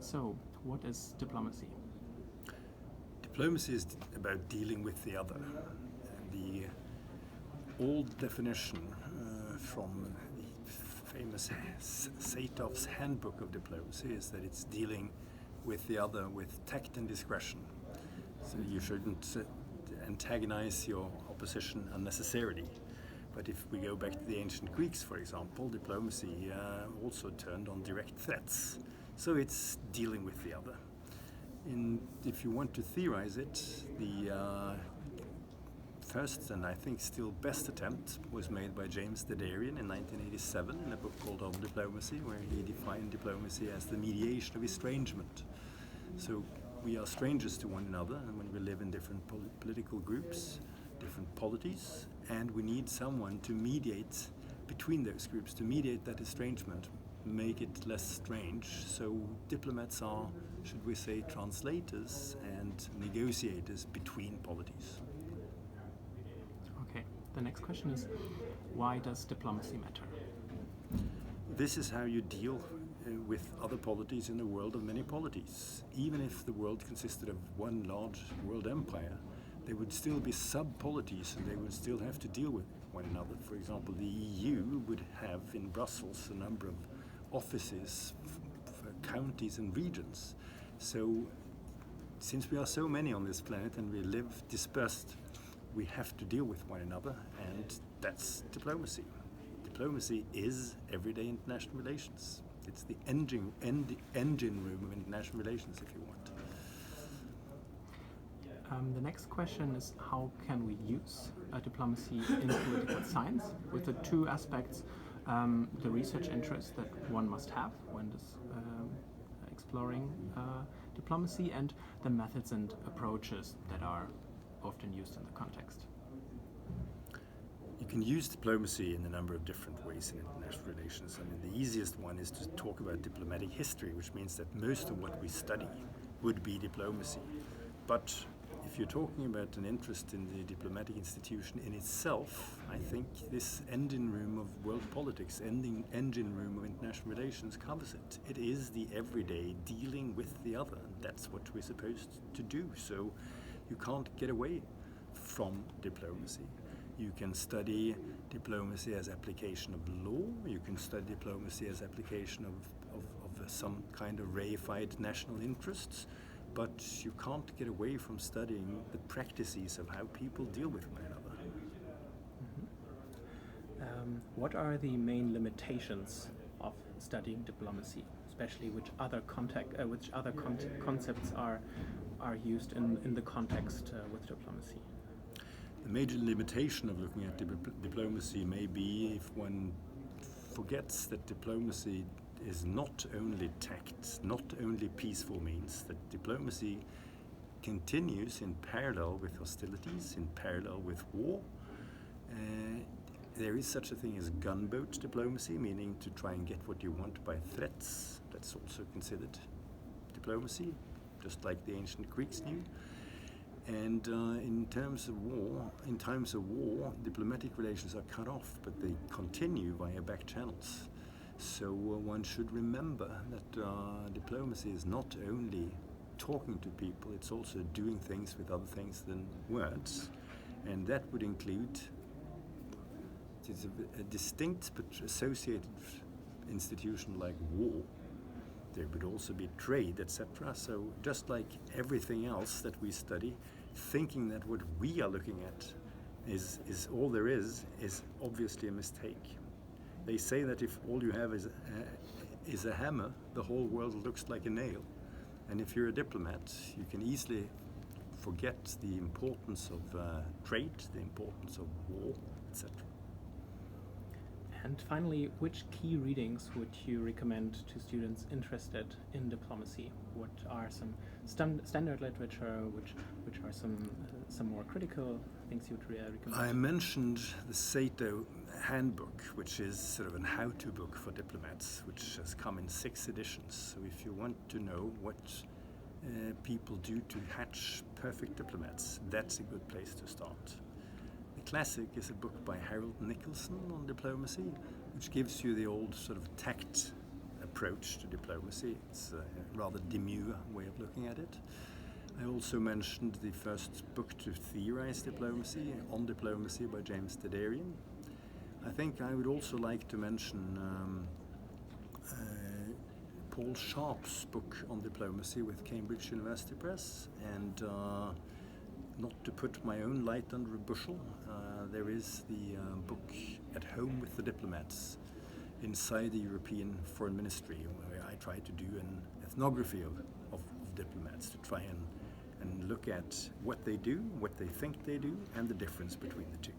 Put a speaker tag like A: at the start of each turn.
A: So, what is diplomacy?
B: Diplomacy is about dealing with the other. And the old definition from the famous Saitov's Handbook of Diplomacy is that it's dealing with the other with tact and discretion. So you shouldn't antagonize your opposition unnecessarily. But if we go back to the ancient Greeks, for example, diplomacy also turned on direct threats. So it's dealing with the other. If you want to theorize it, the first and I think still best attempt was made by James Dedarian in 1987 in a book called On Diplomacy, where he defined diplomacy as the mediation of estrangement. So we are strangers to one another, and when we live in different political groups, different polities, and we need someone to mediate between those groups, to mediate that estrangement, make it less strange. So diplomats are, should we say, translators and negotiators between polities.
A: Okay, the next question is, why does diplomacy matter?
B: This is how you deal with other polities in a world of many polities. Even if the world consisted of one large world empire, there would still be sub-polities and they would still have to deal with one another. For example, the EU would have in Brussels a number of offices for counties and regions. So since we are so many on this planet and we live dispersed, we have to deal with one another, and that's diplomacy. Diplomacy is everyday international relations. It's the engine room of international relations, if you want.
A: The next question is, how can we use diplomacy in political science with the two aspects, the research interest that one must have when exploring diplomacy, and the methods and approaches that are often used in the context?
B: You can use diplomacy in a number of different ways in international relations. I mean, the easiest one is to talk about diplomatic history, which means that most of what we study would be diplomacy. But if you're talking about an interest in the diplomatic institution in itself, I think this engine room of world politics, engine room of international relations covers it. It is the everyday dealing with the other, and that's what we're supposed to do. So you can't get away from diplomacy. You can study diplomacy as application of law, you can study diplomacy as application of some kind of reified national interests, but you can't get away from studying the practices of how people deal with one another.
A: What are the main limitations of studying diplomacy, especially which other concepts are used in the context with diplomacy?
B: The major limitation of looking at diplomacy may be if one forgets that diplomacy is not only tact, not only peaceful means, that diplomacy continues in parallel with hostilities, in parallel with war. There is such a thing as gunboat diplomacy, meaning to try and get what you want by threats. That's also considered diplomacy, just like the ancient Greeks knew. And in times of war, diplomatic relations are cut off, but they continue via back channels. So one should remember that diplomacy is not only talking to people, it's also doing things with other things than words. And that would include a distinct but associated institution like war. There would also be trade, etc. So just like everything else that we study, thinking that what we are looking at is all there is obviously a mistake. They say that if all you have is a hammer, the whole world looks like a nail. And if you're a diplomat, you can easily forget the importance of trade, the importance of war, etc.
A: And finally, which key readings would you recommend to students interested in diplomacy? What are some standard literature, which are some more critical things you would recommend?
B: I mentioned the Saito Handbook, which is sort of a how-to book for diplomats, which has come in 6 editions. So if you want to know what people do to hatch perfect diplomats, that's a good place to start. The classic is a book by Harold Nicolson on diplomacy, which gives you the old sort of tact approach approach to diplomacy. It's a rather demure way of looking at it. I also mentioned the first book to theorize diplomacy, On Diplomacy by James Dedarian. I think I would also like to mention Paul Sharp's book on diplomacy with Cambridge University Press, and not to put my own light under a bushel, there is the book At Home with the Diplomats inside the European Foreign Ministry, where I try to do an ethnography of diplomats to try and look at what they do, what they think they do, and the difference between the two.